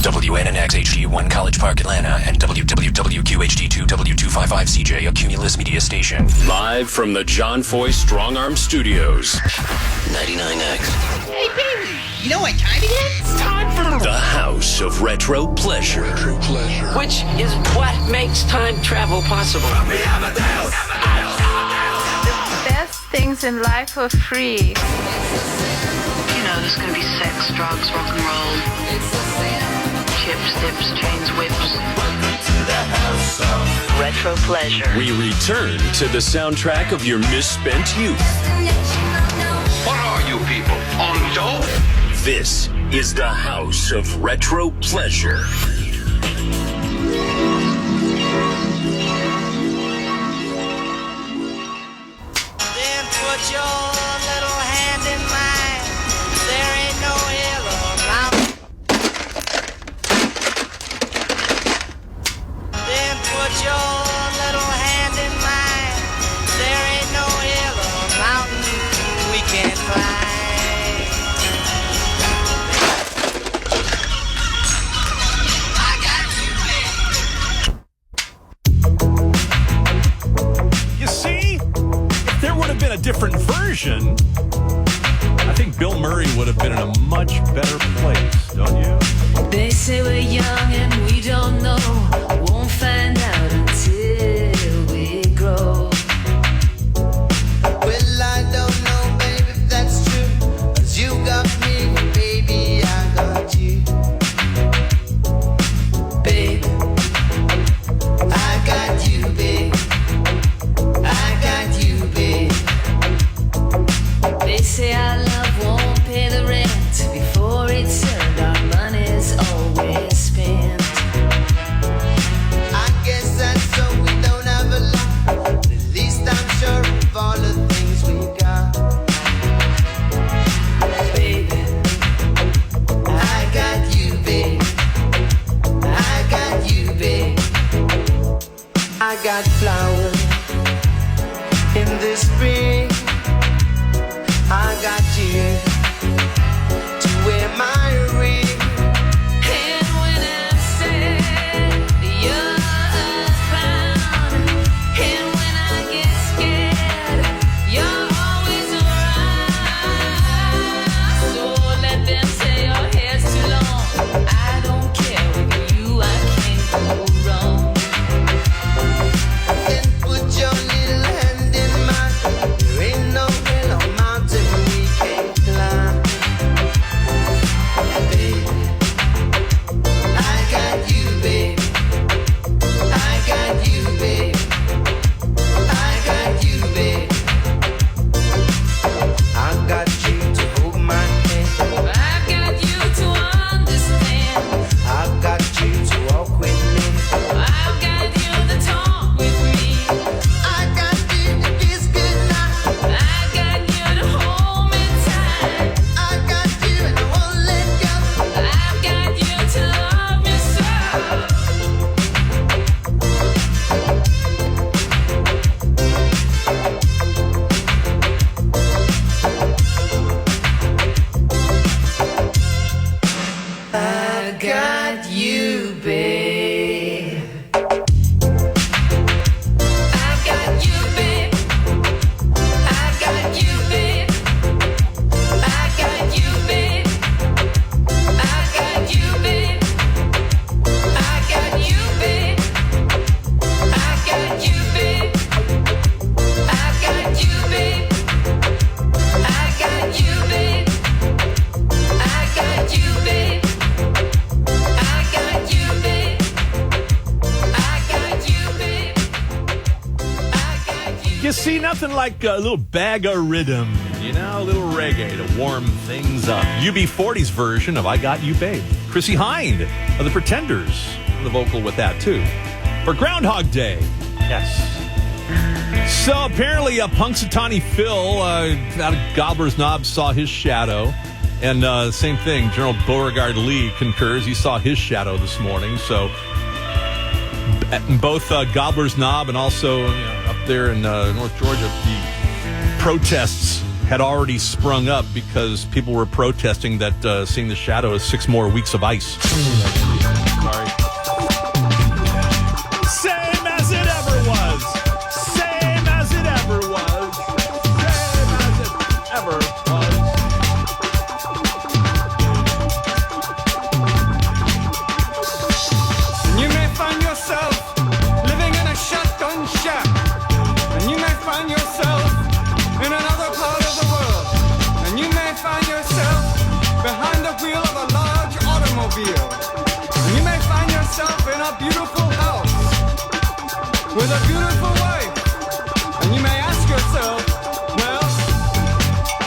WNNX HD1 College Park, Atlanta, and WWWQHD2 W255CJ, a Cumulus Media Station. Live from the John Foy Strong Arm Studios. 99X. Hey, baby, you know what time it is? It's time for The House of Retro Pleasure. Which is what makes time travel possible. The best things in life are free. You know, there's gonna be sex, drugs, rock and roll. Chips, dips, chains, whips. Retro Pleasure. We return to the soundtrack of your misspent youth. What are you people, on dope? This is the House of Retro Pleasure. Then put your little hand in mine. There ain't no hill or mountain. Then put your little hand in mine. There ain't no hill or mountain we can't climb. You see, if there would have been a different version, I think Bill Murray would have been in a much better place, don't you? They say we're young and we don't know. Won't find out until we grow. Well, I don't know, baby, if that's true. 'Cause you got me, baby, I got you. Babe, I got you, babe. I got you, babe. they say our love won't pay the rent. Before it's earned, our money's always spent. I guess that's so we don't have a lot. At least I'm sure of all the things we got. Baby, I got you, babe. I got you, babe. I got flowers in the spring. I got you to wear my ring. and when I'm sad, you're found. And when I get scared, you're always around. So let them say your hair's too long. I don't care, with you I can't go wrong. Then put your little hand in mine. There ain't no hill or mountain we can't climb. Baby, I got you, babe. I got you, babe. I got you, babe. I got you to hold my hand. I've got you to understand. I got you to walk with me. I've got you to talk with me. I got you to kiss goodnight. I've got you to hold me tight. I got you and I won't let go. I've got you to love me so. I got you, babe. I got you, babe. I got you, babe. I got you, babe. I got you, babe. I got you, babe. I got you, babe. I got you, babe. I got you, babe. I got you, babe. I got you, babe. I got you, babe. I got you. You see, nothing like a little bag of rhythm, you know, a little reggae to warm things up. UB40's version of I Got You, Babe. Chrissy Hind of the Pretenders on the vocal with that, too. For Groundhog Day. Yes. So apparently, Punxsutawney Phil out of Gobbler's Knob saw his shadow. And same thing, General Beauregard Lee concurs. He saw his shadow this morning. So both Gobbler's Knob and also up there in North Georgia, the protests had already sprung up because people were protesting that seeing the shadow is 6 more weeks of ice. with a beautiful wife. And you may ask yourself, well,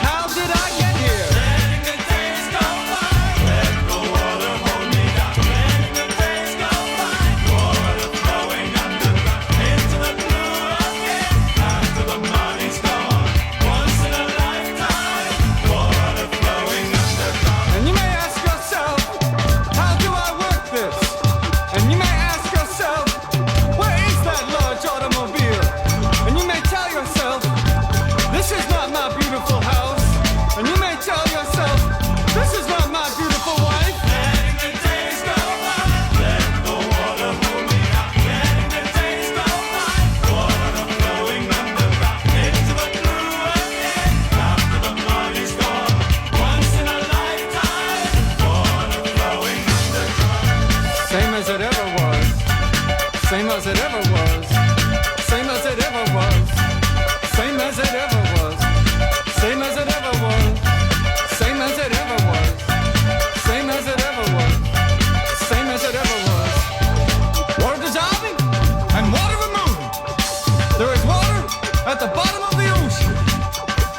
how did I get here? Letting the days go by, let the water hold me down. Letting the days go by, water flowing underground into the blue again. After the money's gone, once in a lifetime, water flowing underground. And you may ask yourself, how do I work this? And you may ask yourself, where is that large automobile? And you may tell yourself, this is not my beautiful house. And you may tell yourself, this is not my beautiful wife. Letting the days go by, let the water hold me down. Letting the days go by, water flowing underground into the blue again. After the money's gone, once in a lifetime, water flowing underground. Same as it ever was. Same as it ever was. Same as it ever was. Same as it ever was. Same as it ever was. Same as it ever was. Same as it ever was. Same as it ever was. Water dissolving and water removing. There is water at the bottom of the ocean.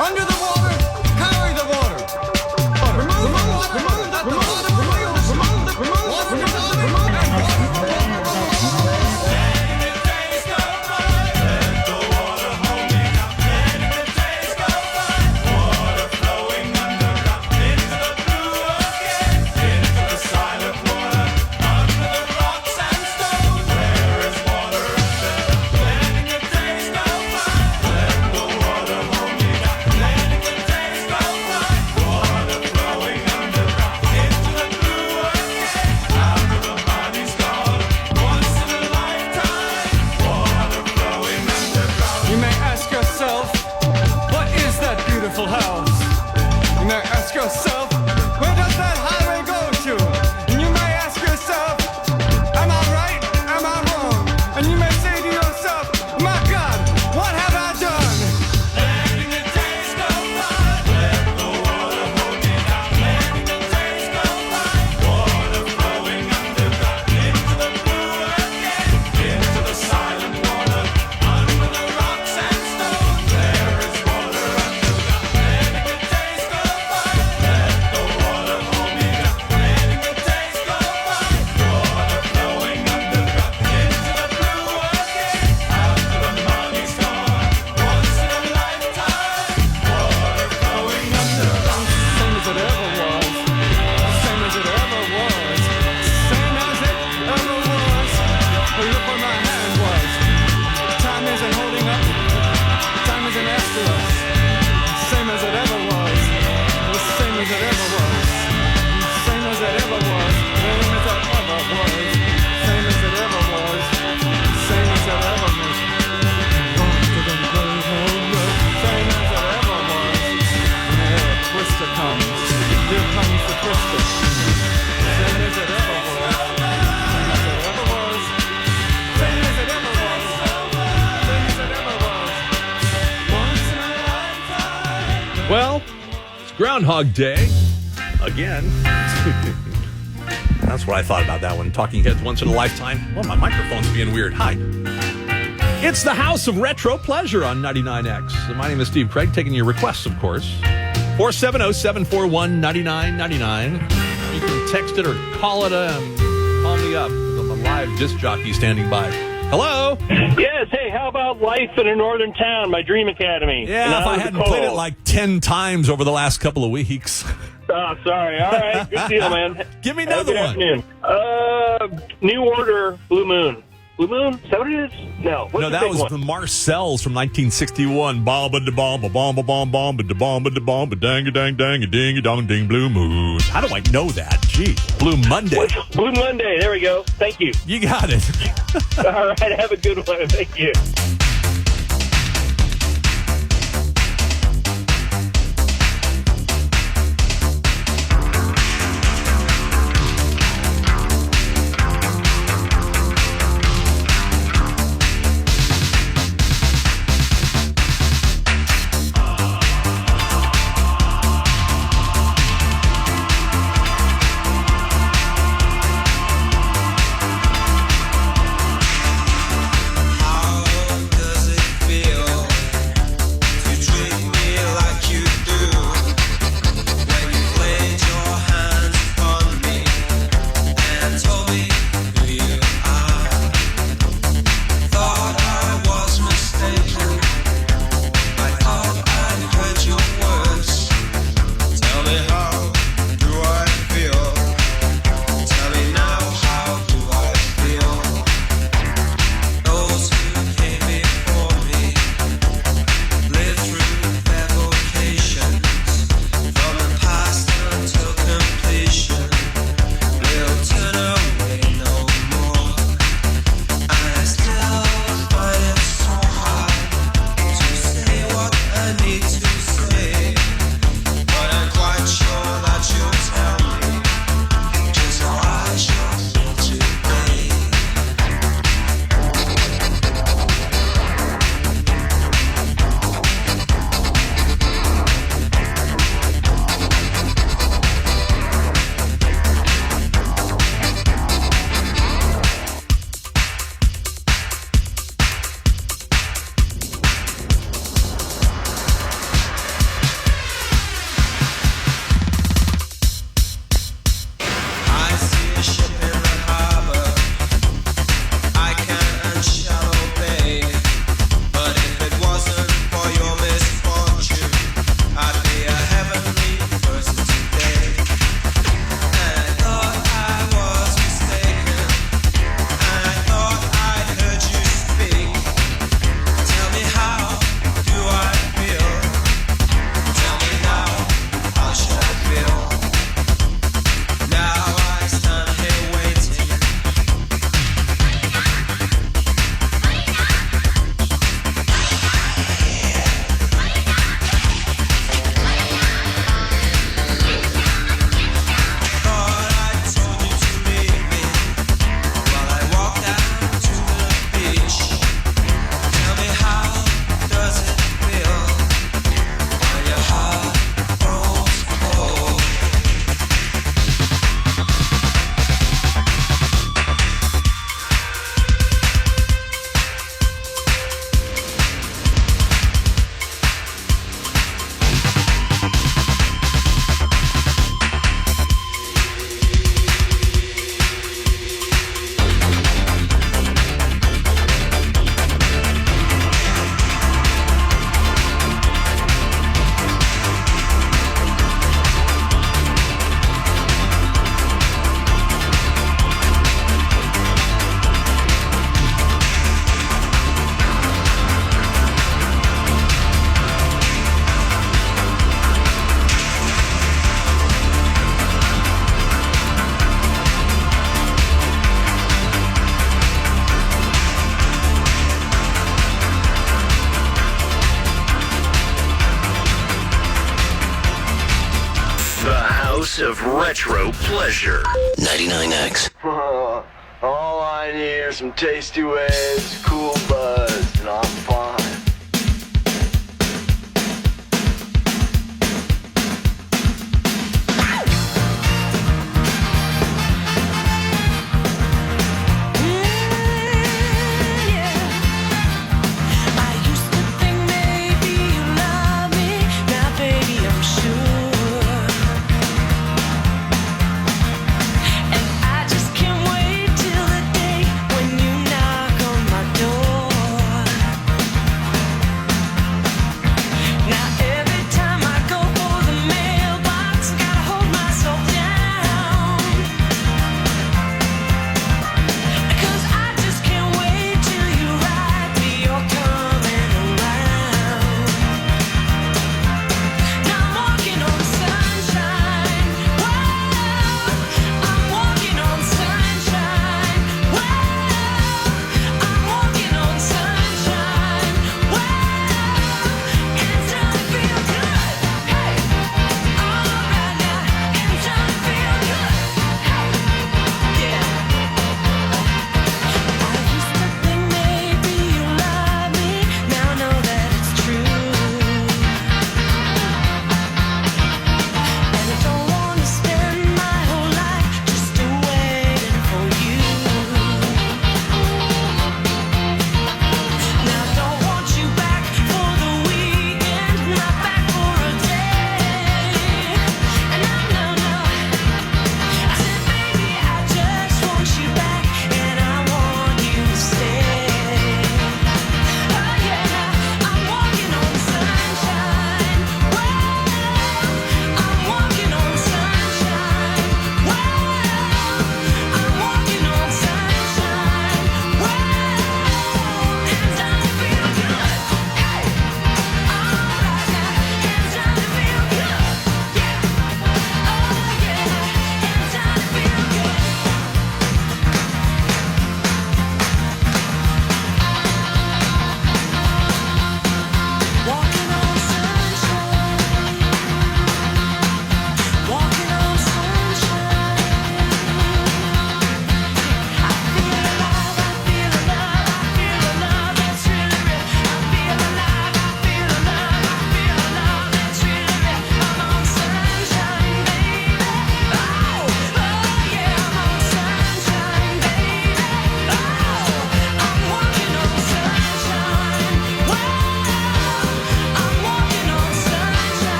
Under the water, carry the water. Remove the water at the bottom of the ocean. Water dissolving and water removing. You may ask yourself, what is that beautiful house? You may ask yourself, where does that highway go to? And you may ask yourself, am I right? Am I wrong? And you may say to yourself, my God, what have I done? Letting the days go by, let the water hold me down. Letting the days go by, water flowing underground into the blue again, into the silent water, under the rocks and stones. There is water underground. Letting the days go by, let the water hold me down. Letting the days go by, water flowing underground into the blue again. After the money's gone, once in a lifetime, water flowing underground. Same as it ever was. Same as it ever was. Same as it ever was. Well, look where my hand was. Time isn't holding up. Time isn't after us. Same as it ever was. The same as it ever was. Same as it ever was. Same as it ever was. Same as it ever was. Same as it ever was. Same as it ever was. Yeah, Twister comes. Here comes the Twister. Same as it ever was. Same as it ever was. Same as it ever was. Same as it ever was. Once in a lifetime. Well, it's Groundhog Day again. That's what I thought about that one. Talking Heads once in a lifetime. Well, my microphone's being weird. Hi. It's the House of Retro Pleasure on 99X. My name is Steve Craig, taking your requests, of course. 470-741-9999. You can text it or call it. Call me up. I'm a live disc jockey standing by. Hello? Yes, hey, how about Life in a Northern Town, my Dream Academy? Yeah, if I hadn't played it like 10 times over the last couple of weeks. Oh, sorry. All right, good deal, man. Give me another one. Afternoon. New Order, Blue Moon. Blue Moon? Is that what it is? No. No, that was the Marcells from 1961. Bomba da bomba bomba bomba bomba da bomba da bomba dang a dang dang a ding a dong ding Blue Moon. How do I know that? Gee, Blue Monday. Blue Monday. There we go. Thank you. You got it. All right. Have a good one. Thank you. How retro pleasure. 99X. All I need are some tasty waves, cool buzz, and I'm fine.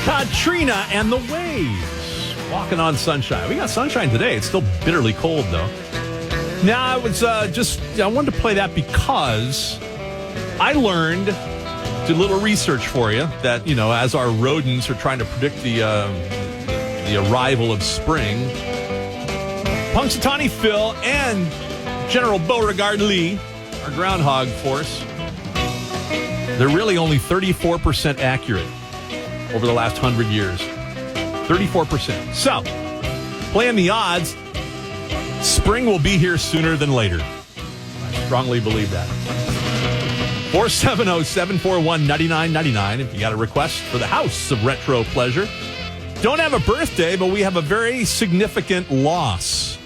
Katrina and the Waves. Walking on Sunshine. We got sunshine today. It's still bitterly cold, though. Now, I was I wanted to play that because I learned, did a little research for you, that, as our rodents are trying to predict the arrival of spring, Punxsutawney Phil and General Beauregard Lee, our groundhog force, they're really only 34% accurate over the last 100 years. 34%. So, playing the odds, spring will be here sooner than later. I strongly believe that. 470-741-9999 if you got a request for the House of Retro Pleasure. Don't have a birthday, but we have a very significant loss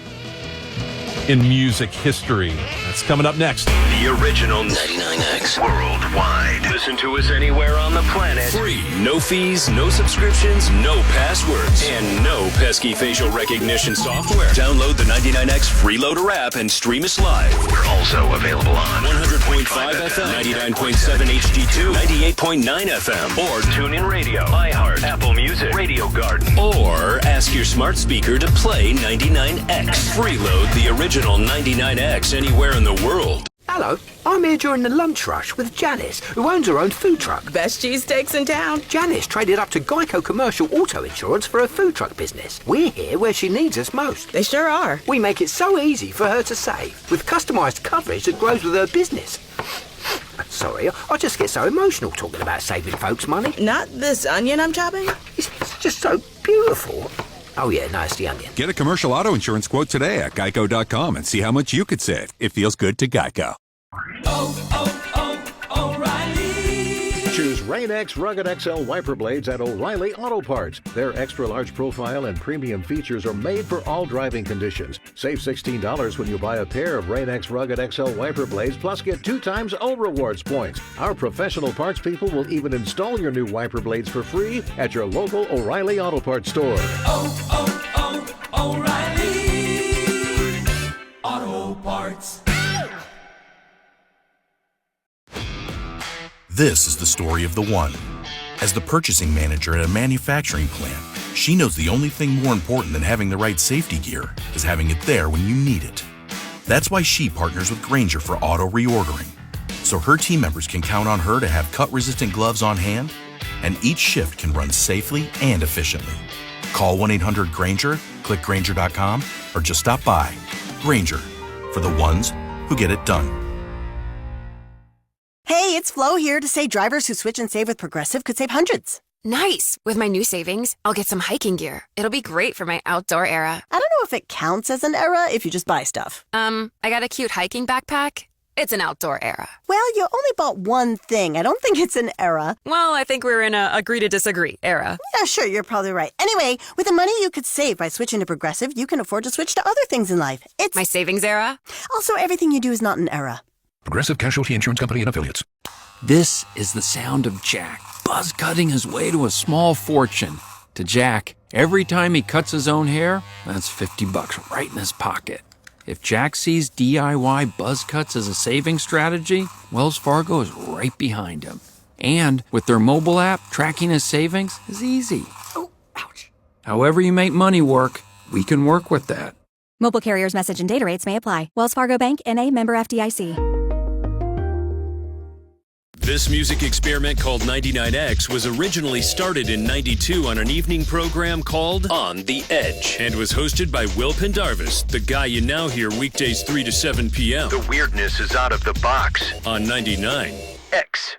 in music history. That's coming up next. the original 99X worldwide. Listen to us anywhere on the planet. Free. No fees, no subscriptions, no passwords, and no pesky facial recognition software. Download the 99X Freeloader app and stream us live. We're also available on 100.5 FM, 99.7 HD2, 98.9 FM, or TuneIn Radio, iHeart, Apple Music, Radio Garden, or ask your smart speaker to play 99X. Freeload the original 99X anywhere in the world. Hello, I'm here during the lunch rush with Janice, who owns her own food truck. Best cheesesteaks in town. Janice traded up to Geico Commercial Auto Insurance for her food truck business. We're here where she needs us most. They sure are. We make it so easy for her to save, with customised coverage that grows with her business. Sorry, I just get so emotional talking about saving folks money. Not this onion I'm chopping? It's just so beautiful. Oh yeah, no, it's the onion. Get a commercial auto insurance quote today at geico.com and see how much you could save. It feels good to Geico. O'Reilly. Choose Rain-X Rugged XL wiper blades at O'Reilly Auto Parts. Their extra large profile and premium features are made for all driving conditions. Save $16 when you buy a pair of Rain-X Rugged XL wiper blades, plus get 2 times O Rewards points. Our professional parts people will even install your new wiper blades for free at your local O'Reilly Auto Parts store. O'Reilly Auto Parts. This is the story of the one. As the purchasing manager at a manufacturing plant, she knows the only thing more important than having the right safety gear is having it there when you need it. That's why she partners with Grainger for auto reordering, so her team members can count on her to have cut-resistant gloves on hand, and each shift can run safely and efficiently. Call 1-800-GRAINGER, click Grainger.com, or just stop by. Grainger, for the ones who get it done. Hey, it's Flo here to say drivers who switch and save with Progressive could save hundreds. Nice! With my new savings, I'll get some hiking gear. It'll be great for my outdoor era. I don't know if it counts as an era if you just buy stuff. I got a cute hiking backpack. It's an outdoor era. Well, you only bought one thing. I don't think it's an era. Well, I think we're in a agree to disagree era. Yeah, sure, you're probably right. Anyway, with the money you could save by switching to Progressive, you can afford to switch to other things in life. It's my savings era. Also, everything you do is not an era. Progressive Casualty Insurance Company and Affiliates. This is the sound of Jack, buzz cutting his way to a small fortune. To Jack, every time he cuts his own hair, that's $50 right in his pocket. If Jack sees DIY buzz cuts as a saving strategy, Wells Fargo is right behind him. And with their mobile app, tracking his savings is easy. Oh, ouch. However you make money work, we can work with that. Mobile carriers' message and data rates may apply. Wells Fargo Bank, N.A., member FDIC. This music experiment called 99X was originally started in 92 on an evening program called On the Edge and was hosted by Will Pendarvis, the guy you now hear weekdays 3 to 7 p.m. The weirdness is out of the box. On 99X.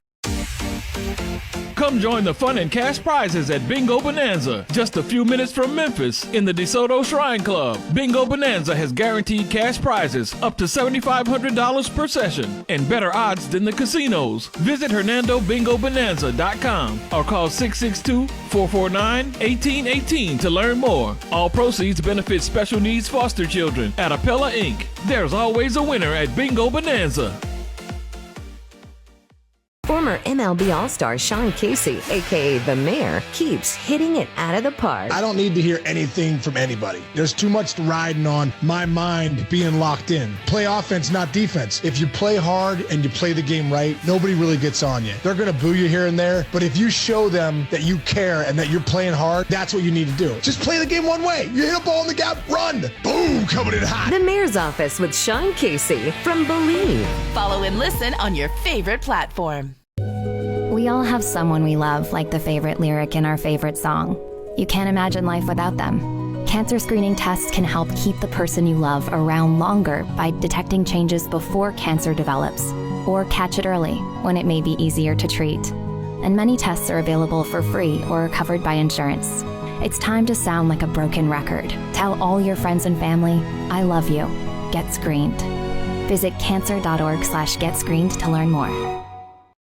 Come join the fun and cash prizes at Bingo Bonanza, just a few minutes from Memphis in the DeSoto Shrine Club. Bingo Bonanza has guaranteed cash prizes up to $7,500 per session and better odds than the casinos. Visit HernandoBingoBonanza.com or call 662-449-1818 to learn more. All proceeds benefit special needs foster children at Appella Inc. There's always a winner at Bingo Bonanza. Former MLB All-Star Sean Casey, a.k.a. The Mayor, keeps hitting it out of the park. I don't need to hear anything from anybody. There's too much riding on my mind being locked in. Play offense, not defense. If you play hard and you play the game right, nobody really gets on you. They're going to boo you here and there, but if you show them that you care and that you're playing hard, that's what you need to do. Just play the game one way. You hit a ball in the gap, run. Boom, coming in hot. The Mayor's Office with Sean Casey from Believe. Follow and listen on your favorite platform. We all have someone we love, like the favorite lyric in our favorite song. You can't imagine life without them. Cancer screening tests can help keep the person you love around longer by detecting changes before cancer develops, or catch it early when it may be easier to treat. And many tests are available for free or are covered by insurance. It's time to sound like a broken record. Tell all your friends and family, I love you. Get screened. Visit cancer.org/getscreened to learn more.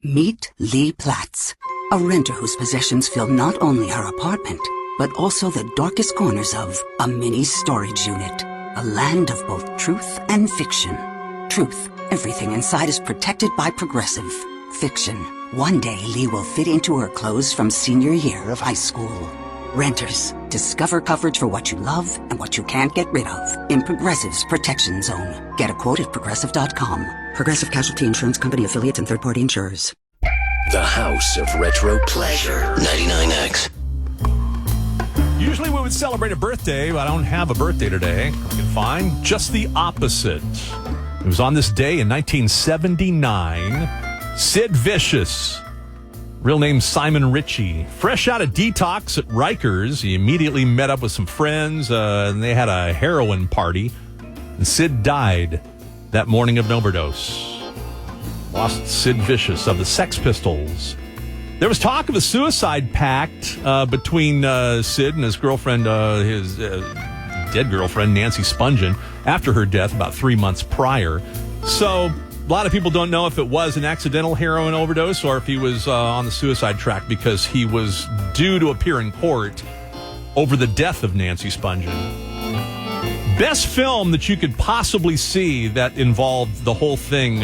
Meet Lee Platts, a renter whose possessions fill not only her apartment, but also the darkest corners of a mini storage unit, a land of both truth and fiction. Truth, Everything inside is protected by Progressive. Fiction. One day Lee will fit into her clothes from senior year of high school. Renters. Discover coverage for what you love and what you can't get rid of in Progressive's Protection Zone. Get a quote at Progressive.com. Progressive Casualty Insurance Company affiliates and third-party insurers. The House of Retro Pleasure. 99X. Usually we would celebrate a birthday, but I don't have a birthday today. You can find just the opposite. It was on this day in 1979. Sid Vicious, real name Simon Ritchie, fresh out of detox at Rikers. He immediately met up with some friends, and they had a heroin party. And Sid died that morning of an overdose. Lost Sid Vicious of the Sex Pistols. There was talk of a suicide pact between Sid and his girlfriend, his dead girlfriend, Nancy Spungen, after her death about 3 months prior. So a lot of people don't know if it was an accidental heroin overdose or if he was on the suicide track because he was due to appear in court over the death of Nancy Spungen. Best film that you could possibly see that involved the whole thing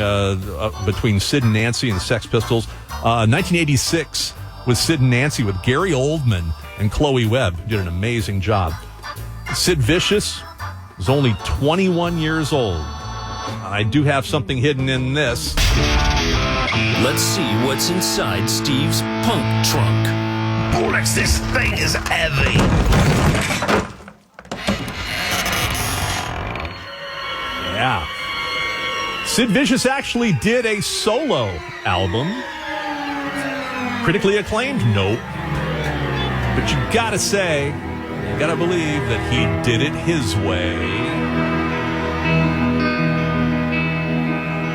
between Sid and Nancy and the Sex Pistols, 1986 with Sid and Nancy with Gary Oldman and Chloe Webb. Did an amazing job. Sid Vicious was only 21 years old. I do have something hidden in this. Let's see what's inside Steve's punk trunk. Bollocks, this thing is heavy. Yeah. Sid Vicious actually did a solo album. Critically acclaimed? Nope. But you gotta say, you gotta believe that he did it his way.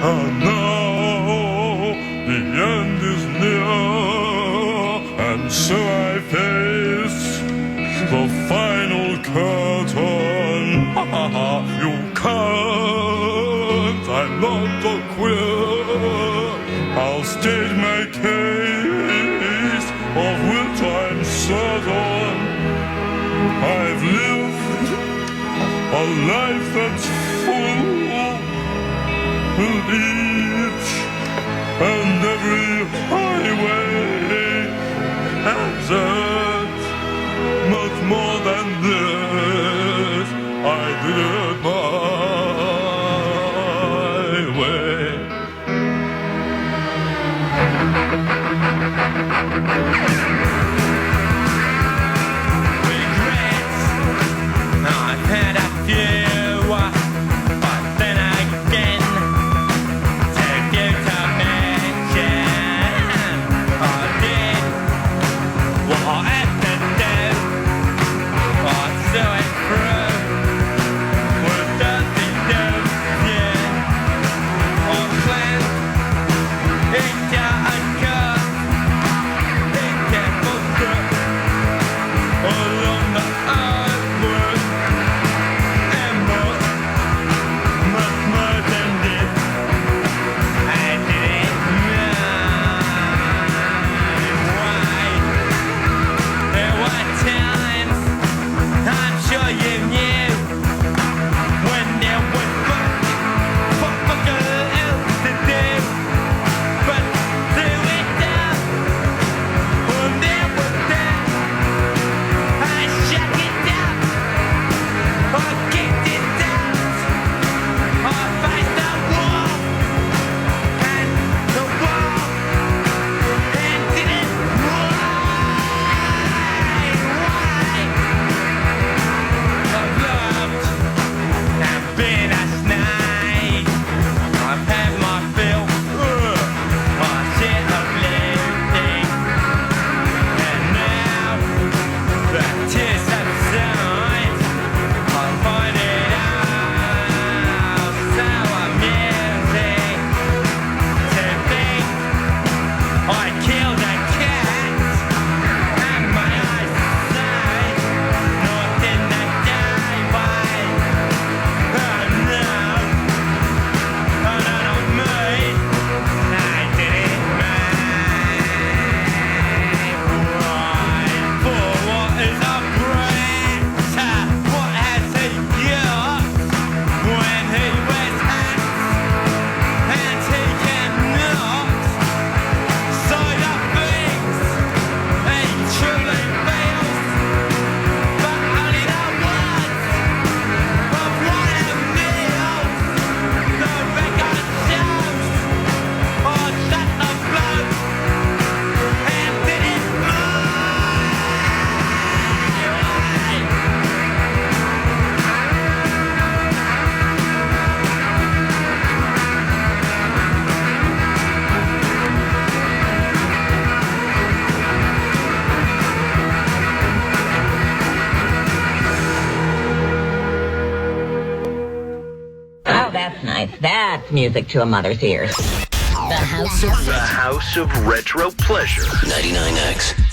And now the end is near, and so I face the final curtain. You can't, I'm not a queer. I'll state my case, of which I'm certain. I've lived a life that's full, with each and every highway exit. Much more than this, I did it my way. Regrets, I've had a few, but then again, take you to mention, I did what I That's music to a mother's ears. The House of Retro Pleasure. 99X.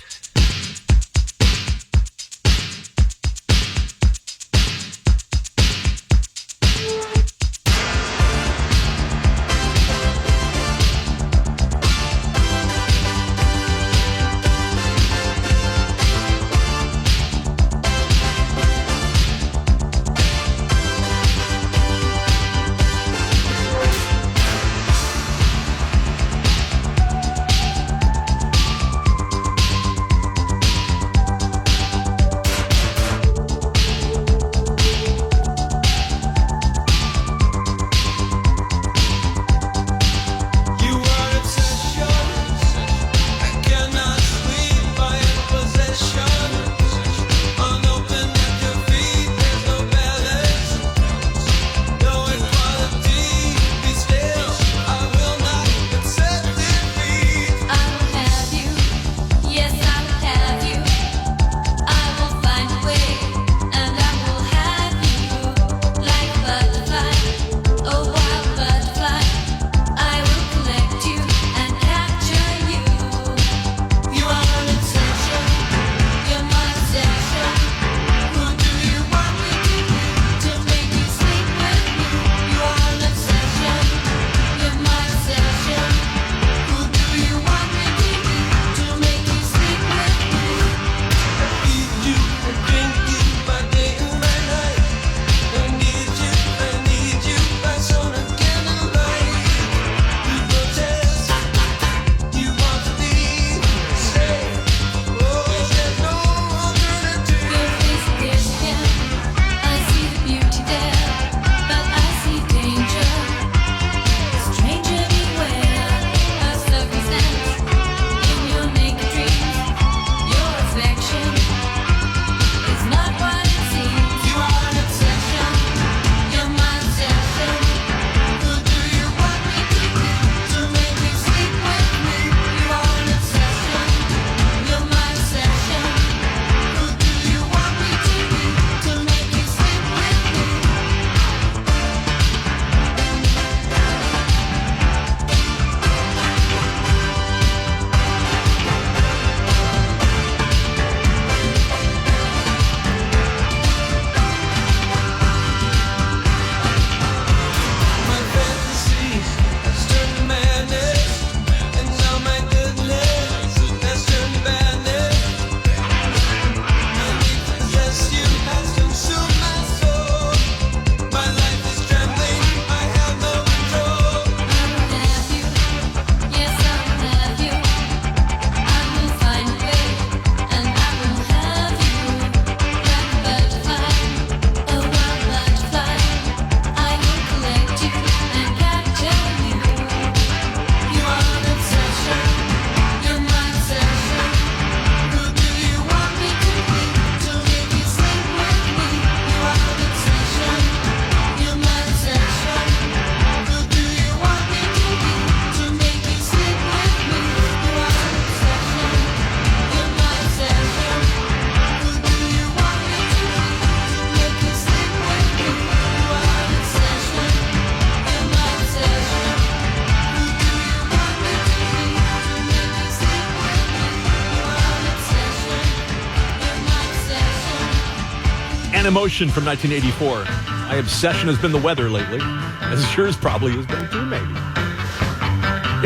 Emotion from 1984. My obsession has been the weather lately, as yours probably has been too, maybe.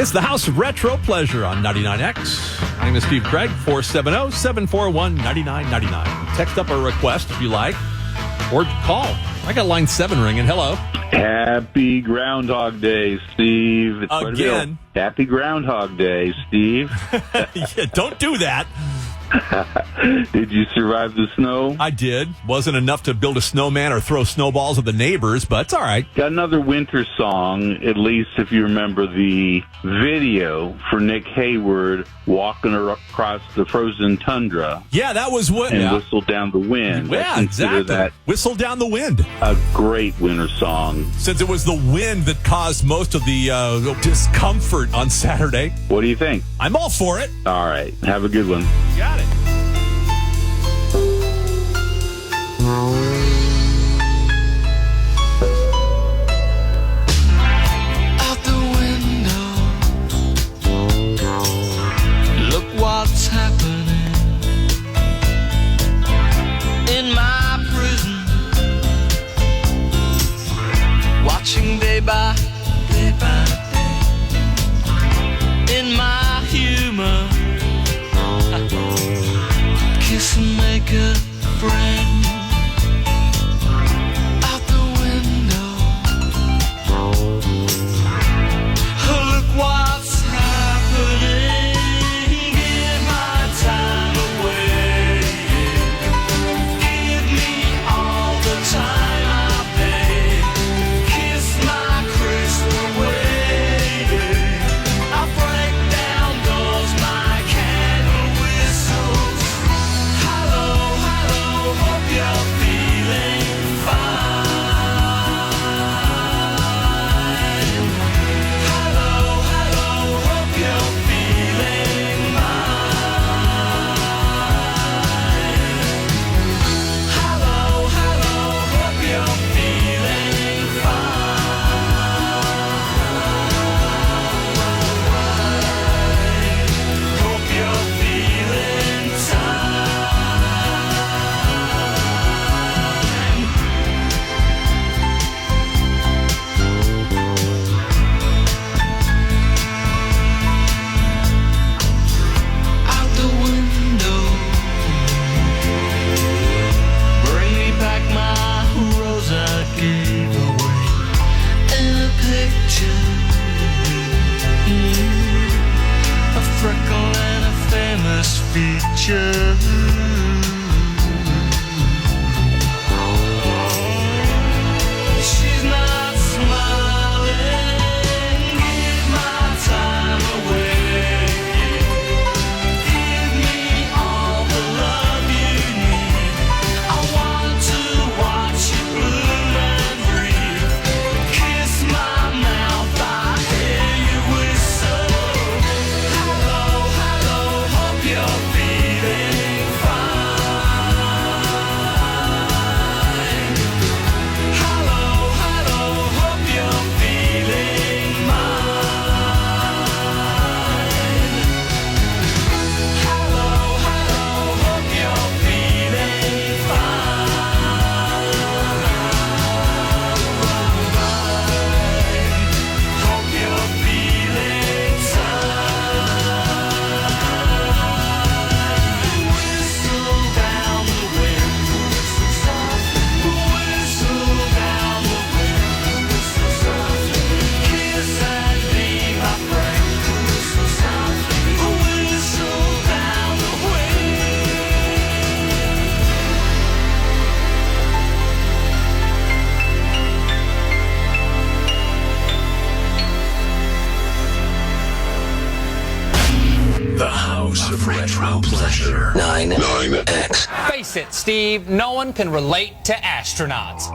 It's the House of Retro Pleasure on 99X. My name is Steve Craig, 470-741-9999. Text up a request if you like, or call. I got line 7 ringing. Hello. Happy Groundhog Day, Steve. It's Again. Happy Groundhog Day, Steve. Yeah, don't do that. Did you survive the snow? I did. Wasn't enough to build a snowman or throw snowballs at the neighbors, but it's all right. Got another winter song, at least if you remember the video for Nick Hayward walking across the frozen tundra. Yeah, that was what... And Whistle Down the Wind. Yeah, exactly. That Whistle Down the Wind. A great winter song. Since it was the wind that caused most of the discomfort on Saturday. What do you think? I'm all for it. All right. Have a good one. Got it. a friend out the window. Look what's happening. Give my time away. Give me all the time I pay. Kiss my crystal waiting. I break down doors, my candle whistles. Hello, hello, hope you're feeling fine. Hello, hello, hope you're feeling mine. Hello, hello, hope you're feeling fine. Hope you're feeling out the window. Bring me back my rose I gave away in a picture. A freckle and a famous feature. She's not smiling. Give my time away. Give me all the love you need. I want to watch you bloom and breathe. Kiss my mouth, I hear you whistle. Hello, hello, hope you're feeling fine. Hello, hello, hope you're feeling mine. Hello, hello, hope you're feeling fine. Hope you're feeling fine. Whistle down the wind, whistle soft. Whistle down the wind, whistle soft. Kiss and be my friend, whistle soft. Whistle down the The House of Retro Pleasure. 9X. Face it, Steve, no one can relate to astronauts.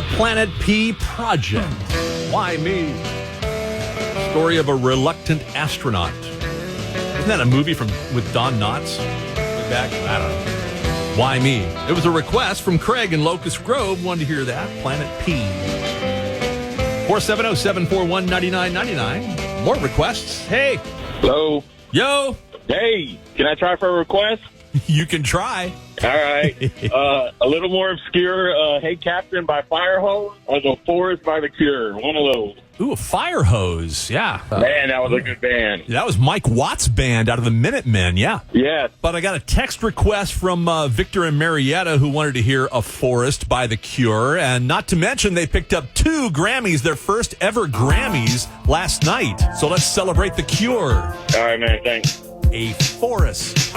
The Planet P Project. Why me? Story of a reluctant astronaut. Isn't that a movie with Don Knotts? Back, I don't know. Why me? It was a request from Craig in Locust Grove. Wanted to hear that. Planet P. 470-741-9999. More requests. Hey. Hello. Yo. Hey, can I try for a request? You can try. All right. A little more obscure, Hey Captain by Firehose or The Forest by The Cure. One of those. Ooh, a Fire Hose. Yeah. Man, that was a good band. That was Mike Watt's band out of the Minutemen. Yeah. Yes. But I got a text request from Victor and Marietta who wanted to hear A Forest by The Cure. And not to mention, they picked up 2 Grammys, their first ever Grammys last night. So let's celebrate The Cure. All right, man. Thanks. A Forest.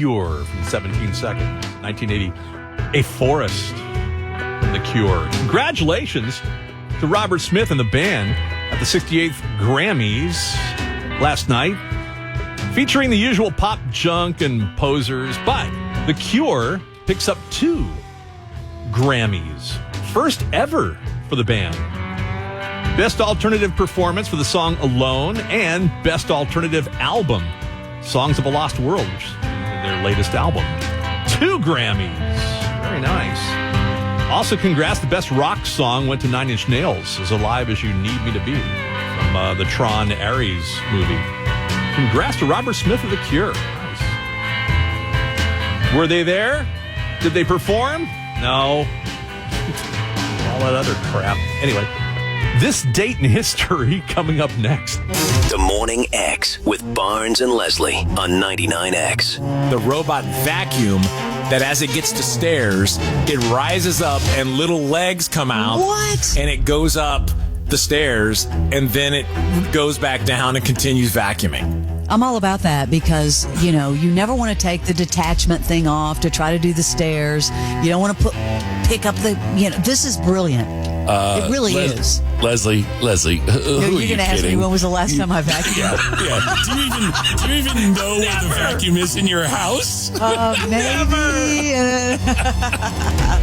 Cure from 17-second, 1980. A Forest, The Cure. Congratulations to Robert Smith and the band at the 68th Grammys last night, featuring the usual pop junk and posers, but The Cure picks up 2 Grammys. First ever for the band. Best Alternative Performance for the song Alone and Best Alternative Album, Songs of a Lost World, which is their latest album. 2 Grammys. Very nice. Also, congrats. The Best Rock Song went to Nine Inch Nails, As Alive as You Need Me to Be, from the Tron Ares movie. Congrats to Robert Smith of The Cure. Nice. Were they there? Did they perform? No. All that other crap. Anyway, this date in history coming up next. The Morning X with Barnes and Leslie on 99X. The robot vacuum that as it gets to stairs, it rises up and little legs come out. What? And it goes up the stairs and then it goes back down and continues vacuuming. I'm all about that because, you never want to take the detachment thing off to try to do the stairs. You don't want to pick up this is brilliant. It really is. Leslie, who are you're you going to ask me kidding? when was the last time I vacuumed? Yeah. Do you even know where the vacuum is in your house? Maybe.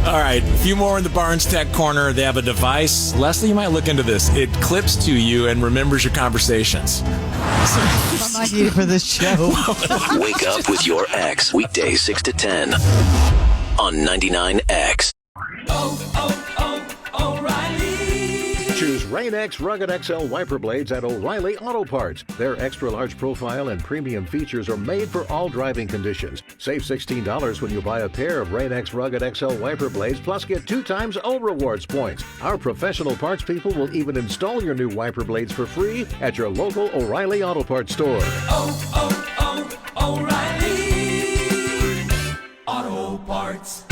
All right, a few more in the Barnes Tech Corner. They have a device. Leslie, you might look into this. It clips to you and remembers your conversations. I might need it for this show. Wake up with your X, weekdays 6 to 10 on 99X. Choose Rain-X Rugged XL wiper blades at O'Reilly Auto Parts. Their extra large profile and premium features are made for all driving conditions. Save $16 when you buy a pair of Rain-X Rugged XL wiper blades, plus get 2 times O Rewards points. Our professional parts people will even install your new wiper blades for free at your local O'Reilly Auto Parts store. O'Reilly Auto Parts.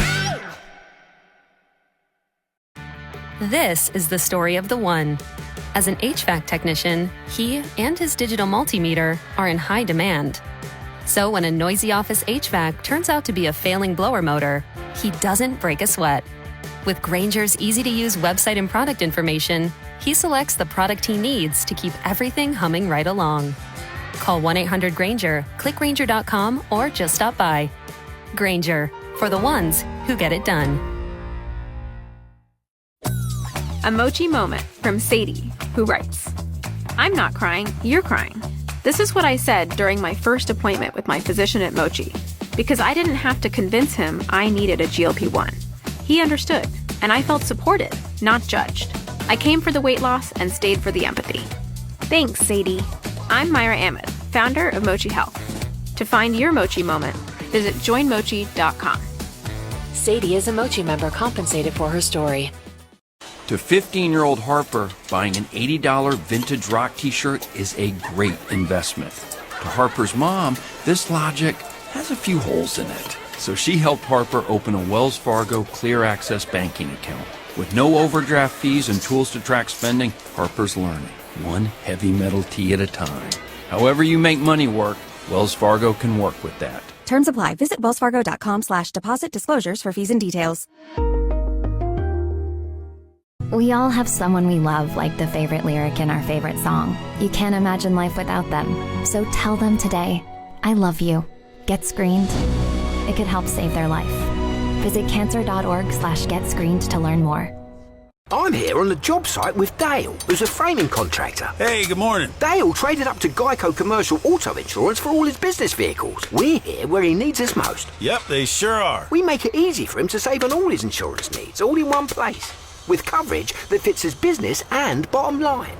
This is the story of the one. As an HVAC technician, he and his digital multimeter are in high demand. So when a noisy office HVAC turns out to be a failing blower motor, he doesn't break a sweat. With Grainger's easy-to-use website and product information, he selects the product he needs to keep everything humming right along. Call 1-800-GRAINGER, click Grainger.com, or just stop by. Grainger, for the ones who get it done. A Mochi moment from Sadie, who writes, I'm not crying, you're crying. This is what I said during my first appointment with my physician at Mochi, because I didn't have to convince him I needed a GLP-1. He understood, and I felt supported, not judged. I came for the weight loss and stayed for the empathy. Thanks, Sadie. I'm Myra Ahmed, founder of Mochi Health. To find your Mochi moment, visit joinmochi.com. Sadie is a Mochi member compensated for her story. To 15-year-old Harper, buying an $80 vintage rock t-shirt is a great investment. To Harper's mom, this logic has a few holes in it. So she helped Harper open a Wells Fargo Clear Access banking account. With no overdraft fees and tools to track spending, Harper's learning, one heavy metal tea at a time. However you make money work, Wells Fargo can work with that. Terms apply. Visit wellsfargo.com/deposit disclosures for fees and details. We all have someone we love, like the favorite lyric in our favorite song. You can't imagine life without them. So tell them today, I love you. Get screened. It could help save their life. Visit cancer.org/getscreened to learn more. I'm here on the job site with Dale, who's a framing contractor. Hey, good morning. Dale traded up to Geico Commercial Auto Insurance for all his business vehicles. We're here where he needs us most. Yep, they sure are. We make it easy for him to save on all his insurance needs, all in one place, with coverage that fits his business and bottom line.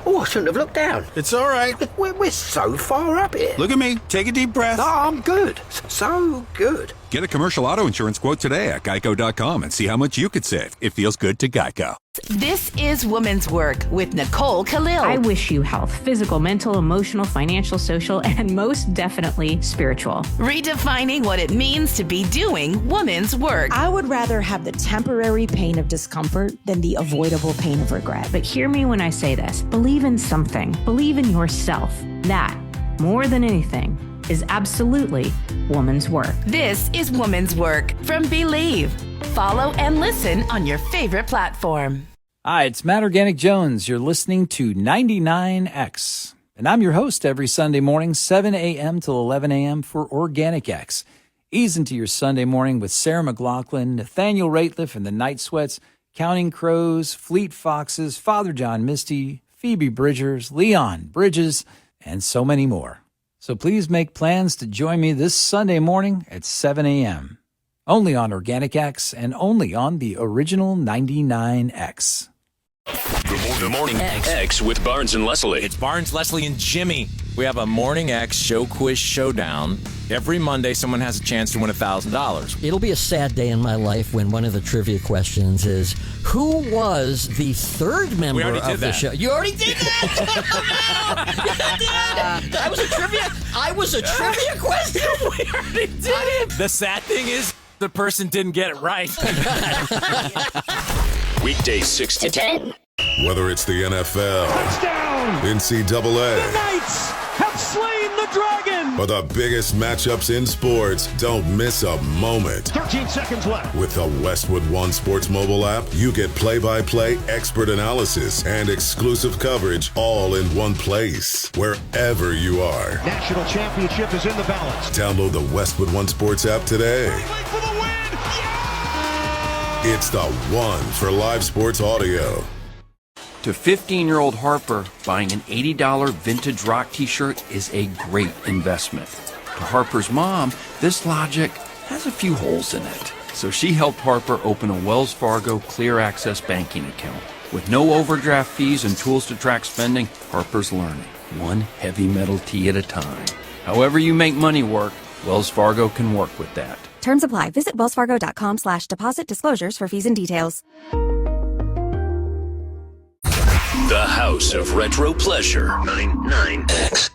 Oh, I shouldn't have looked down. It's all right. We're so far up here. Look at me. Take a deep breath. No, I'm good. So good. Get a commercial auto insurance quote today at geico.com and see how much you could save. It feels good to Geico. This is Women's Work with Nicole Khalil. I wish you health, physical, mental, emotional, financial, social, and most definitely spiritual. Redefining what it means to be doing women's work. I would rather have the temporary pain of discomfort than the avoidable pain of regret. But hear me when I say this. Believe in something. Believe in yourself. That, more than anything, is absolutely woman's work. This is Woman's Work from Believe. Follow and listen on your favorite platform. Hi, it's Matt Organic Jones. You're listening to 99X. And I'm your host every Sunday morning, 7 a.m. till 11 a.m. for Organic X. Ease into your Sunday morning with Sarah McLachlan, Nathaniel Rateliff and the Night Sweats, Counting Crows, Fleet Foxes, Father John Misty, Phoebe Bridgers, Leon Bridges, and so many more. So please make plans to join me this Sunday morning at 7 a.m. Only on Organic X and only on the original 99X. The Morning X with Barnes and Leslie. It's Barnes, Leslie, and Jimmy. We have a Morning X show quiz showdown. Every Monday, someone has a chance to win $1,000. It'll be a sad day in my life when one of the trivia questions is, who was the third member of the show? You already did that! I was a trivia question! We already did it! The sad thing is, the person didn't get it right. Weekday 6 to 10. Whether it's the NFL, Touchdown! NCAA, The Knights have slain the dragon! or the biggest matchups in sports, don't miss a moment. 13 seconds left. With the Westwood One Sports mobile app, you get play-by-play expert analysis and exclusive coverage all in one place, wherever you are. National championship is in the balance. Download the Westwood One Sports app today. For the win! It's the one for live sports audio. To 15-year-old Harper, buying an $80 vintage rock t-shirt is a great investment. To Harper's mom, this logic has a few holes in it. So she helped Harper open a Wells Fargo Clear Access banking account. With no overdraft fees and tools to track spending, Harper's learning, one heavy metal tee at a time. However you make money work, Wells Fargo can work with that. Terms apply. Visit wellsfargo.com/deposit disclosures for fees and details. The House of Retro Pleasure. 99X.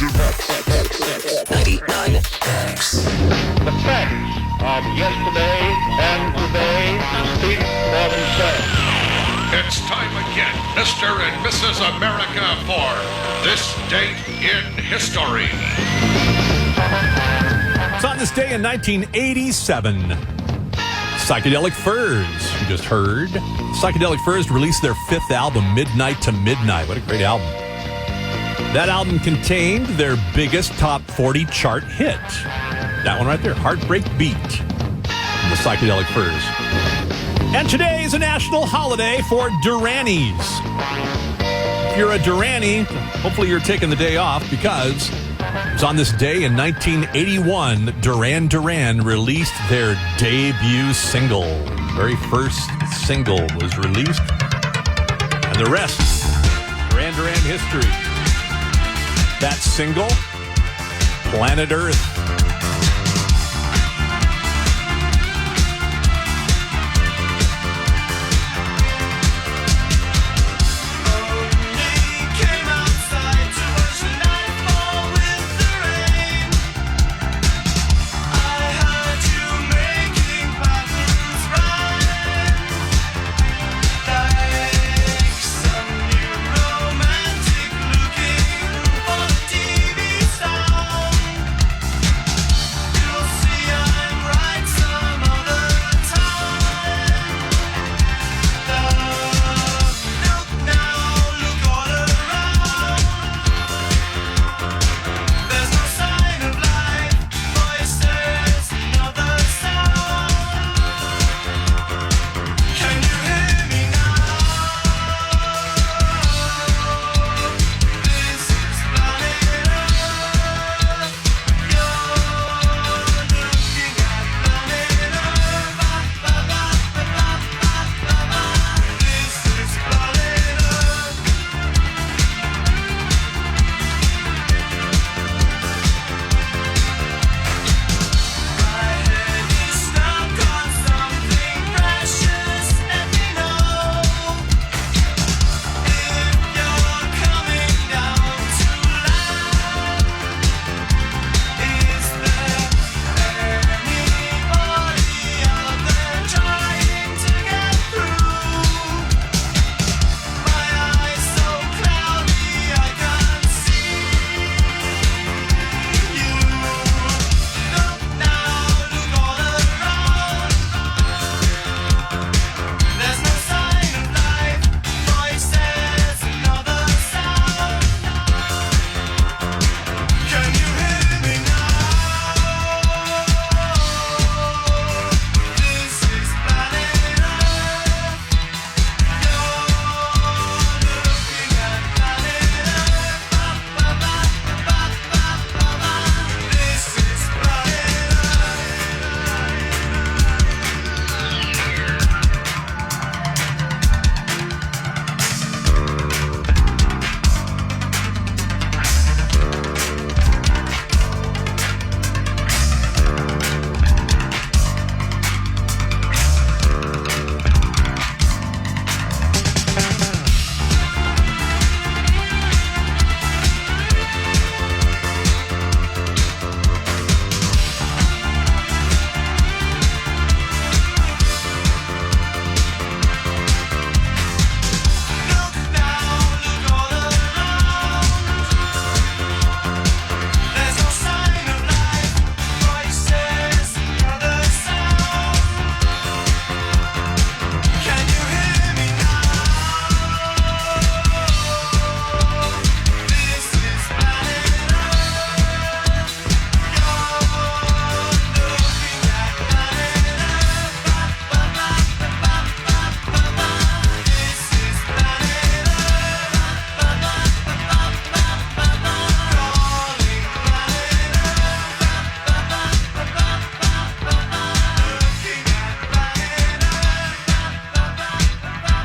Imagine 99X. The facts of yesterday and today speak for themselves. It's time again, Mr. and Mrs. America, for This Date in History. It's on this day in 1987. Psychedelic Furs, you just heard. Psychedelic Furs released their 5th album, Midnight to Midnight. What a great album. That album contained their biggest top 40 chart hit. That one right there, Heartbreak Beat, from the Psychedelic Furs. And today is a national holiday for Duranis. If you're a Durani, hopefully you're taking the day off, because it was on this day in 1981, Duran Duran released their debut single. The very first single was released, and the rest, Duran Duran history. That single, Planet Earth.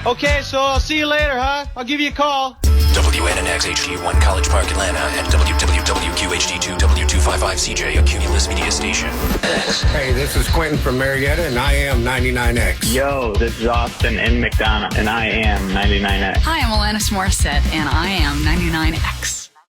Okay, so I'll see you later, huh? I'll give you a call. WNNX HD1 College Park, Atlanta, and WWWQHD2 W255CJ, a Cumulus media station. Hey, this is Quentin from Marietta, and I am 99X. Yo, this is Austin in McDonough, and I am 99X. Hi, I'm Alanis Morissette, and I am 99X.